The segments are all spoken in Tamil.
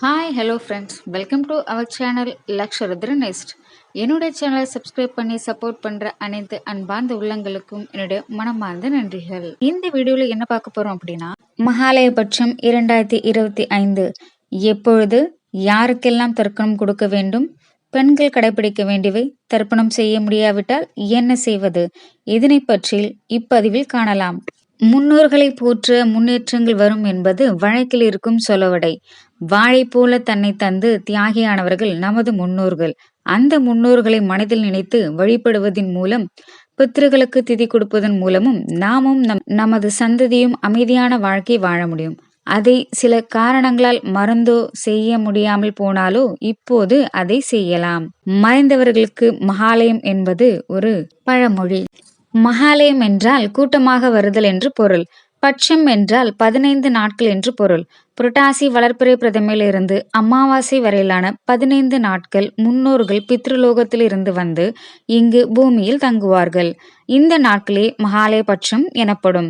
Hi hello friends, welcome to our channel லக்ஷருத்ர நெஸ்ட். என்னுடைய சேனலை சப்ஸ்கிரைப் பண்ணி சப்போர்ட் பண்ணுற அனைத்து அன்பார்ந்த உள்ளங்களுக்கும் என்னுடைய மனமார்ந்த நன்றிகள். இந்த வீடியோவில் என்ன பார்க்க போகிறோம் அப்படின்னா, மகாலயபட்சம் 2025 எப்பொழுது யாருக்கெல்லாம் தர்ப்பணம் கொடுக்க வேண்டும், பெண்கள் கடைபிடிக்க வேண்டியவை, தர்ப்பணம் செய்ய முடியாவிட்டால் என்ன செய்வது, இதனை பற்றி இப்பதிவில் காணலாம். முன்னோர்களை போற்ற முன்னேற்றங்கள் வரும் என்பது வழக்கில் இருக்கும் சொலவடை. வாழை போல தன்னை தந்து தியாகியானவர்கள் நமது முன்னோர்கள். அந்த முன்னோர்களை மனதில் நினைத்து வழிபடுவதன் மூலம், பித்ருகளுக்கு திதி கொடுப்பதன் மூலமும் நாமும் நமது சந்ததியும் அமைதியான வாழ்க்கை வாழ முடியும். அதை சில காரணங்களால் மறந்தோ செய்ய முடியாமல் போனாலோ இப்போது அதை செய்யலாம். மறைந்தவர்களுக்கு மகாலயம் என்பது ஒரு பழமொழி. மகாலயம் என்றால் கூட்டமாக வருதல் என்று பொருள். பட்சம் என்றால் 15 நாட்கள் என்று பொருள். புரட்டாசி வளர்பிறை பிரதமையிலிருந்து அமாவாசை வரையிலான 15 நாட்கள் முன்னோர்கள் பித்ருலோகத்தில் இருந்து வந்து இங்கு பூமியில் தங்குவார்கள். இந்த நாட்களே மகாலய பட்சம் எனப்படும்.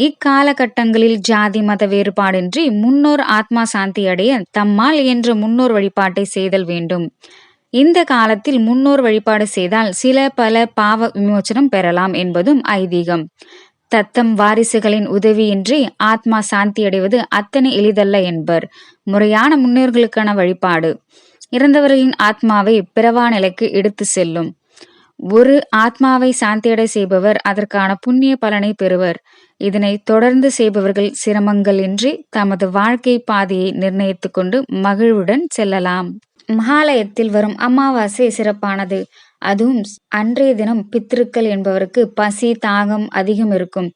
இக்காலகட்டங்களில் ஜாதி மத வேறுபாடின்றி முன்னோர் ஆத்மா சாந்தி அடைய தம்மால் என்ற முன்னோர் வழிபாட்டை செய்தல் வேண்டும். இந்த காலத்தில் முன்னோர் வழிபாடு செய்தால் சில பல பாவ விமோச்சனம் பெறலாம் என்பதும் ஐதீகம். தத்தம் வாரிசுகளின் உதவியின்றி ஆத்மா சாந்தி அடைவது அத்தனை எளிதல்ல என்பர். முறையான முன்னோர்களுக்கான வழிபாடு இறந்தவர்களின் ஆத்மாவை பிறவா நிலைக்கு எடுத்து செல்லும். ஒரு ஆத்மாவை சாந்தியடை செய்பவர் அதற்கான புண்ணிய பலனை பெறுவர். இதனை தொடர்ந்து செய்பவர்கள் சிரமங்கள் இன்றி தமது வாழ்க்கை பாதையை நிர்ணயித்து கொண்டு மகிழ்வுடன் செல்லலாம். மகாலயத்தில் வரும் அமாவாசை சிறப்பானது. அதுவும் அன்றைய தினம் பித்ருக்கள் என்பவருக்கு பசி தாகம் அதிகம் இருக்கும்.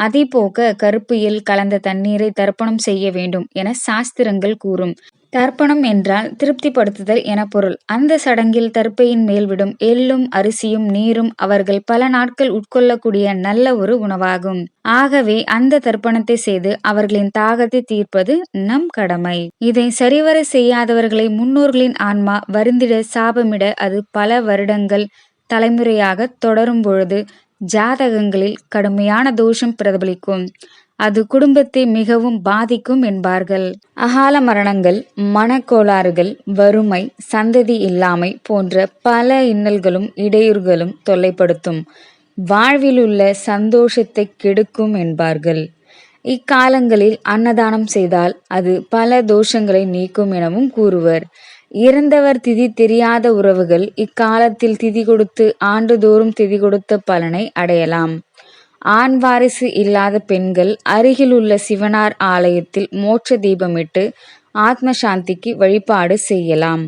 அதை போக்க கருப்பு எள் கலந்த தண்ணீரை தர்ப்பணம் செய்ய வேண்டும் என சாஸ்திரங்கள் கூறும். தர்ப்பணம் என்றால் திருப்திப்படுத்துதல் என பொருள். அந்த சடங்கில் தர்ப்பையின் மேல் விடும் எள்ளும் அரிசியும் நீரும் அவர்கள் பல நாட்கள் உட்கொள்ளக்கூடிய நல்ல ஒரு உணவாகும். ஆகவே அந்த தர்ப்பணத்தை செய்து அவர்களின் தாகத்தை தீர்ப்பது நம் கடமை. இதை சரிவர செய்யாதவர்களை முன்னோர்களின் ஆன்மா வருந்திட சாபமிட அது பல வருடங்கள் தலைமுறையாக தொடரும் பொழுது ஜாதகங்களில் கடுமையான தோஷம் பிரதிபலிக்கும். அது குடும்பத்தை மிகவும் பாதிக்கும் என்பார்கள். அகால மரணங்கள், மனக்கோளாறுகள், வறுமை, சந்ததி இல்லாமை போன்ற பல இன்னல்களும் இடையூறுகளும் தொல்லைப்படுத்தும். வாழ்விலுள்ள சந்தோஷத்தை கெடுக்கும் என்பார்கள். இக்காலங்களில் அன்னதானம் செய்தால் அது பல தோஷங்களை நீக்கும் எனவும் கூறுவர். இறந்தவர் திதி தெரியாத உறவுகள் இக்காலத்தில் திதி கொடுத்து ஆண்டுதோறும் திதி கொடுத்த பலனை அடையலாம். ஆண் வாரிசு இல்லாத பெண்கள் அருகில் உள்ள சிவனார் ஆலயத்தில் மோட்ச தீபமிட்டு ஆத்ம சாந்திக்கு வழிபாடு செய்யலாம்.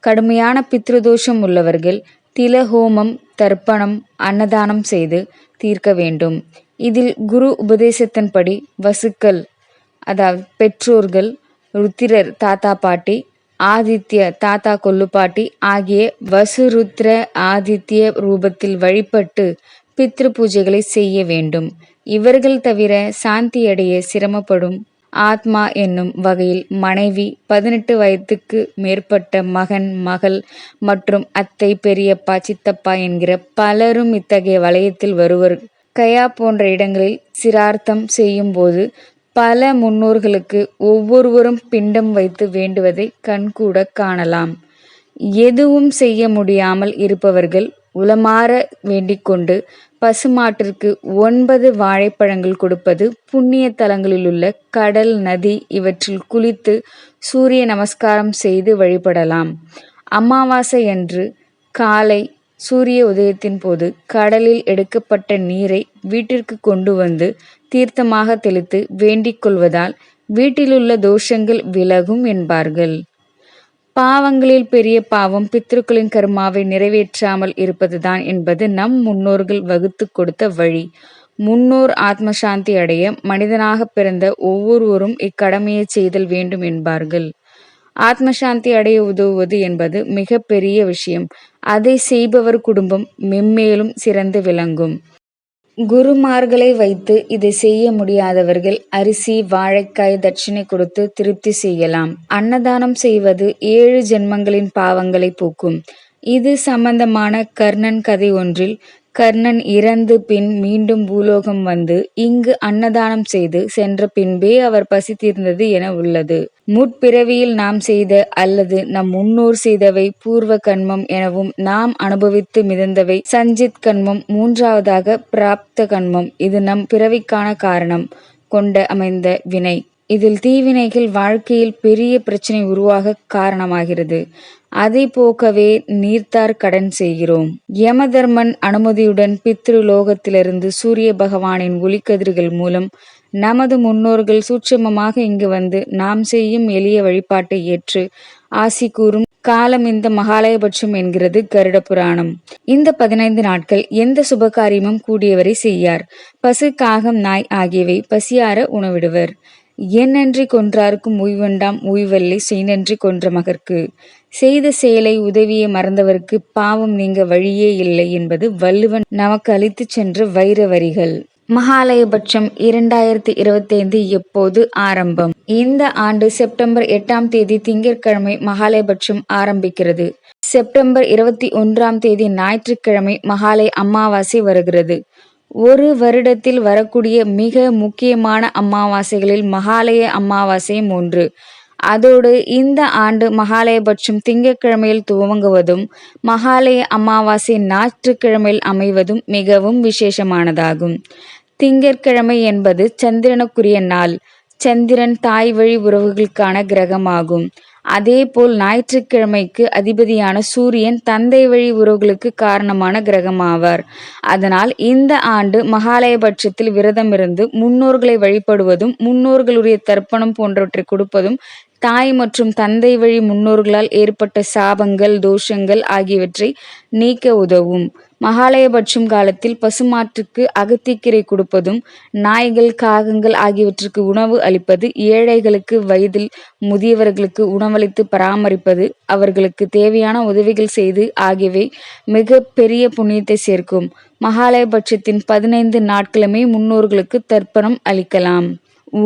கடுமையான பித்ருதோஷம் உள்ளவர்கள் திலஹோமம், தர்ப்பணம், அன்னதானம் செய்து தீர்க்க வேண்டும். இதில் குரு உபதேசத்தின்படி வசுக்கள், அதாவது பெற்றோர்கள், ருத்திரர் தாத்தா பாட்டி, ஆதித்ய தாத்தா கொல்லுப்பாட்டி ஆகிய வசுருத்ர ஆதித்ய ரூபத்தில் வழிபட்டு பித்ரு பூஜைகளை செய்ய வேண்டும். இவர்கள் தவிர சாந்தியடைய சிரமப்படும் ஆத்மா என்னும் வகையில் மனைவி, 18 வயதுக்கு மேற்பட்ட மகன், மகள் மற்றும் அத்தை, பெரியப்பா, சித்தப்பா என்கிற பலரும் இத்தகைய வளையத்தில் வருவர். கயா போன்ற இடங்களில் சிரார்த்தம் செய்யும் போது பல முன்னோர்களுக்கு ஒவ்வொருவரும் பிண்டம் வைத்து வேண்டுவதை கண்கூட காணலாம். எதுவும் செய்ய முடியாமல் இருப்பவர்கள் உளமாற வேண்டிக்கொண்டு பசுமாட்டிற்கு 9 வாழைப்பழங்கள் கொடுப்பது, புண்ணிய தலங்களிலுள்ள கடல், நதி இவற்றில் குளித்து சூரிய நமஸ்காரம் செய்து வழிபடலாம். அமாவாசை அன்று காலை சூரிய உதயத்தின் போது கடலில் எடுக்கப்பட்ட நீரை வீட்டிற்கு கொண்டு வந்து தீர்த்தமாக தெளித்து வேண்டிக் கொள்வதால் வீட்டிலுள்ள தோஷங்கள் விலகும் என்பார்கள். பாவங்களில் பெரிய பாவம் பித்ருக்களின் கர்மாவை நிறைவேற்றாமல் இருப்பதுதான் என்பது நம் முன்னோர்கள் வகுத்து கொடுத்த வழி. முன்னோர் ஆத்மசாந்தி அடைய மனிதனாக பிறந்த ஒவ்வொருவரும் இக்கடமையை செய்தல் வேண்டும் என்பார்கள். ஆத்மசாந்தி அடைய உதவுவது என்பது மிக பெரிய விஷயம். அதை செய்பவர் குடும்பம் மென்மேலும் சிறந்து விளங்கும். குருமார்களை வைத்து இதை செய்ய முடியாதவர்கள் அரிசி, வாழைக்காய் தட்சிணை கொடுத்து திருப்தி செய்யலாம். அன்னதானம் செய்வது 7 ஜென்மங்களின் பாவங்களை போக்கும். இது சம்பந்தமான கர்ணன் கதை ஒன்றில் கர்ணன் இறந்து பின் மீண்டும் பூலோகம் வந்து இங்கு அன்னதானம் செய்து சென்ற பின்பே அவர் பசி தீர்ந்தது என உள்ளது. முற்பிறவியில் நாம் செய்த அல்லது நம் முன்னோர் செய்தவை பூர்வ கண்மம் எனவும், நாம் அனுபவித்து மிதந்தவை சஞ்சித் கண்மம், மூன்றாவதாக பிராப்த கண்மம். இது நம் பிறவிக்கான காரணம் கொண்ட அமைந்த வினை. இதில் தீவினைகள் வாழ்க்கையில் பெரிய பிரச்சனை உருவாக காரணமாகிறது. அதை போக்கவே நீர்த்தார் கடன் செய்கிறோம். யமதர்மன் அனுமதியுடன் பித்ருலோகத்திலிருந்து சூரிய பகவானின் ஒளிக்கதிர்கள் மூலம் நமது முன்னோர்கள் சூட்சமமாக இங்கு வந்து நாம் செய்யும் எளிய வழிபாட்டை ஏற்று ஆசி கூறும் காலம் இந்த மகாலயபட்சம் என்கிறது கருட புராணம். இந்த 15 நாட்கள் எந்த சுபகாரியமும் கூடியவரை செய்யார். பசு, காகம், நாய் ஆகியவை பசியார உணவிடுவர். எண்ணன்றி கொன்றார்க்கும் உய்வண்டாம் உய்வல்லை செய்நன்றி கொன்ற மகற்கு. செய்த செயலை உதவியை மறந்தவருக்கு பாவம் நீங்க வழியே இல்லை என்பது வள்ளுவன் நமக்கு அளித்துச் சென்ற வைர வரிகள். மகாலயபட்சம் 2025 எப்போது ஆரம்பம்? இந்த ஆண்டு செப்டம்பர் 8ஆம் தேதி திங்கட்கிழமை மகாலயபட்சம் ஆரம்பிக்கிறது. செப்டம்பர் 21ஆம் தேதி ஞாயிற்றுக்கிழமை மகாலய அமாவாசை வருகிறது. ஒரு வருடத்தில் வரக்கூடிய மிக முக்கியமான அமாவாசைகளில் மகாலய அமாவாசையும் ஒன்று. அதோடு இந்த ஆண்டு மகாலயபட்சம் திங்கட்கிழமையில் துவங்குவதும் மகாலய அமாவாசை ஞாயிற்றுக்கிழமையில் அமைவதும் மிகவும் விசேஷமானதாகும். திங்கட்கிழமை என்பது சந்திரனுக்குரிய நாள். சந்திரன் தாய் வழி உறவுகளுக்கான கிரகமாகும். அதேபோல் ஞாயிற்றுக்கிழமைக்கு அதிபதியான சூரியன் தந்தை வழி உறவுகளுக்கு காரணமான கிரகமாவார். அதனால் இந்த ஆண்டு மகாலயபட்சத்தில் விரதமிருந்து முன்னோர்களை வழிபடுவதும், முன்னோர்களுடைய தர்ப்பணம் போன்றவற்றை கொடுப்பதும், தாய் மற்றும் தந்தை வழி முன்னோர்களால் ஏற்பட்ட சாபங்கள், தோஷங்கள் ஆகியவற்றை நீக்க உதவும். மகாலயபட்சம் காலத்தில் பசுமாட்டுக்கு அகத்திக்கீரை கொடுப்பதும், நாய்கள், காகங்கள் ஆகியவற்றுக்கு உணவு அளிப்பது, ஏழைகளுக்கு, வயதில் முதியவர்களுக்கு உணவளித்து பராமரிப்பது, அவர்களுக்கு தேவையான உதவிகள் செய்து ஆகியவை மிக பெரிய புண்ணியத்தை சேர்க்கும். மகாலயபட்சத்தின் 15 நாட்களுமே முன்னோர்களுக்கு தர்ப்பணம் அளிக்கலாம்.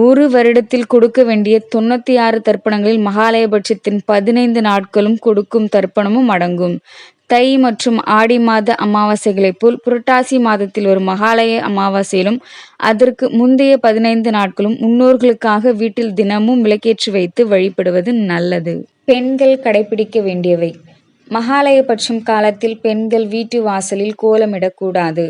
ஒரு வருடத்தில் கொடுக்க வேண்டிய 96 தர்ப்பணங்களில் மகாலயபட்சத்தின் 15 நாட்களும் கொடுக்கும் தர்ப்பணமும் அடங்கும். தை மற்றும் ஆடி மாத அமாவாசைகளைப் போல் புரட்டாசி மாதத்தில் வரும் மகாலய அமாவாசையிலும் அதற்கு முந்தைய 15 நாட்களும் முன்னோர்களுக்காக வீட்டில் தினமும் விளக்கேற்றி வைத்து வழிபடுவது நல்லது. பெண்கள் கடைபிடிக்க வேண்டியவை. மகாலயபட்சம் காலத்தில் பெண்கள் வீட்டு வாசலில் கோலமிடக்கூடாது.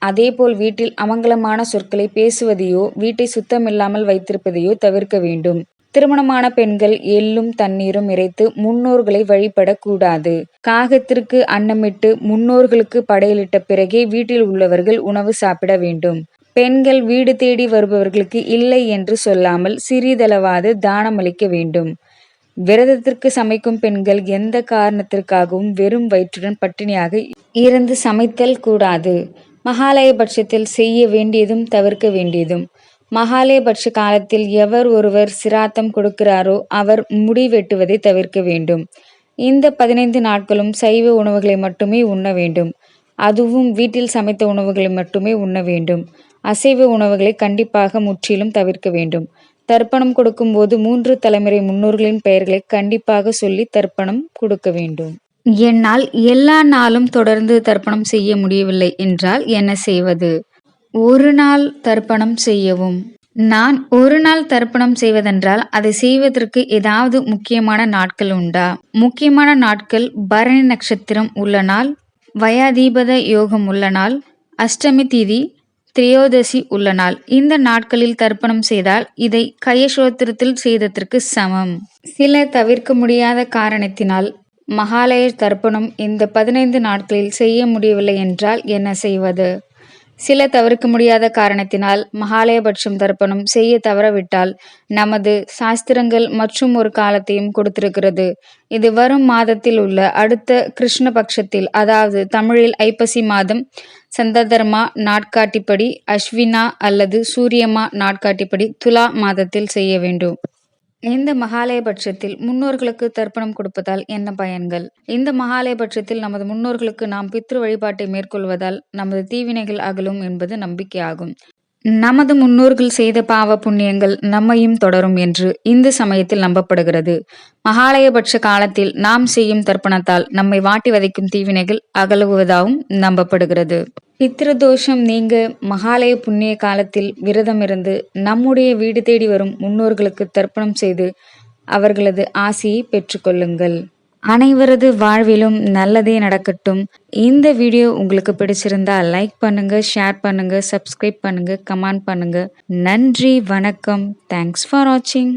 அதேபோல் வீட்டில் அமங்கலமான சொற்களை பேசுவதையோ, வீட்டை சுத்தமில்லாமல் வைத்திருப்பதையோ தவிர்க்க வேண்டும். திருமணமான பெண்கள் எள்ளும் தண்ணீரும் இறைத்து முன்னோர்களை வழிபடக்கூடாது. காகத்திற்கு அன்னமிட்டு முன்னோர்களுக்கு படையலிட்ட பிறகே வீட்டில் உள்ளவர்கள் உணவு சாப்பிட வேண்டும். பெண்கள் வீடு தேடி வருபவர்களுக்கு இல்லை என்று சொல்லாமல் சிறிதளவாது தானமளிக்க வேண்டும். விரதத்திற்கு சமைக்கும் பெண்கள் எந்த காரணத்திற்காகவும் வெறும் வயிற்றுடன் பட்டினியாக இருந்து சமைத்தல் கூடாது. மகாலயபட்சத்தில் செய்ய வேண்டியதும் தவிர்க்க வேண்டியதும். மகாலயபட்ச காலத்தில் எவர் ஒருவர் சிராத்தம் கொடுக்கிறாரோ அவர் முடி வெட்டுவதை தவிர்க்க வேண்டும். இந்த 15 நாட்களும் சைவ உணவுகளை மட்டுமே உண்ண வேண்டும். அதுவும் வீட்டில் சமைத்த உணவுகளை மட்டுமே உண்ண வேண்டும். அசைவ உணவுகளை கண்டிப்பாக முற்றிலும் தவிர்க்க வேண்டும். தர்ப்பணம் கொடுக்கும் போது 3 தலைமுறை முன்னோர்களின் பெயர்களை கண்டிப்பாக சொல்லி தர்ப்பணம் கொடுக்க வேண்டும். என்னால் எல்லா நாளும் தொடர்ந்து தர்ப்பணம் செய்ய முடியவில்லை என்றால் என்ன செய்வது? ஒரு நாள் தர்ப்பணம் செய்யவும். நான் ஒரு நாள் தர்ப்பணம் செய்வதென்றால் அதை செய்வதற்கு ஏதாவது முக்கியமான நாட்கள் உண்டா? முக்கியமான நாட்கள் பரணி நட்சத்திரம் உள்ள நாள், வயாதீபத யோகம் உள்ள நாள், அஷ்டமி திதி, திரையோதசி உள்ள நாள். இந்த நாட்களில் தர்ப்பணம் செய்தால் இதை கயசோத்திரத்தில் செய்ததற்கு சமம். சில தவிர்க்க முடியாத காரணத்தினால் மகாலய தர்ப்பணம் இந்த 15 நாட்களில் செய்ய முடியவில்லை என்றால் என்ன செய்வது? சில தவிர்க்க முடியாத காரணத்தினால் மகாலயபட்சம் தர்ப்பணம் செய்ய தவறவிட்டால் நமது சாஸ்திரங்கள் மற்றும் ஒரு காலத்தையும் கொடுத்திருக்கிறது. இது வரும் மாதத்தில் உள்ள அடுத்த கிருஷ்ணபட்சத்தில், அதாவது தமிழில் ஐப்பசி மாதம் சந்ததர்மா நாட்காட்டிப்படி, அஸ்வினா அல்லது சூரியமா நாட்காட்டிப்படி துலா மாதத்தில் செய்ய வேண்டும். இந்த மகாலயபட்சத்தில் முன்னோர்களுக்கு தர்ப்பணம் கொடுப்பதால் என்ன பயன்கள்? இந்த மகாலயபட்சத்தில் நமது முன்னோர்களுக்கு நாம் பித்ரு வழிபாட்டை மேற்கொள்வதால் நமது தீவினைகள் அகலும் என்பது நம்பிக்கையாகும். நமது முன்னோர்கள் செய்த பாவ புண்ணியங்கள் நம்மையும் தொடரும் என்று இந்து சமயத்தில் நம்பப்படுகிறது. மகாலயபட்ச காலத்தில் நாம் செய்யும் தர்ப்பணத்தால் நம்மை வாட்டி வதைக்கும் தீவினைகள் அகலுவதாகவும் நம்பப்படுகிறது. பித்ருதோஷம் நீங்க மகாலய புண்ணிய காலத்தில் விரதம் இருந்து நம்முடைய வீடு தேடி வரும் முன்னோர்களுக்கு தர்ப்பணம் செய்து அவர்களது ஆசியை பெற்றுக்கொள்ளுங்கள். அனைவரது வாழ்விலும் நல்லதே நடக்கட்டும். இந்த வீடியோ உங்களுக்கு பிடிச்சிருந்தா லைக் பண்ணுங்க, ஷேர் பண்ணுங்க, சப்ஸ்கிரைப் பண்ணுங்க, கமெண்ட் பண்ணுங்க. நன்றி, வணக்கம். தேங்க்ஸ் ஃபார் வாட்சிங்.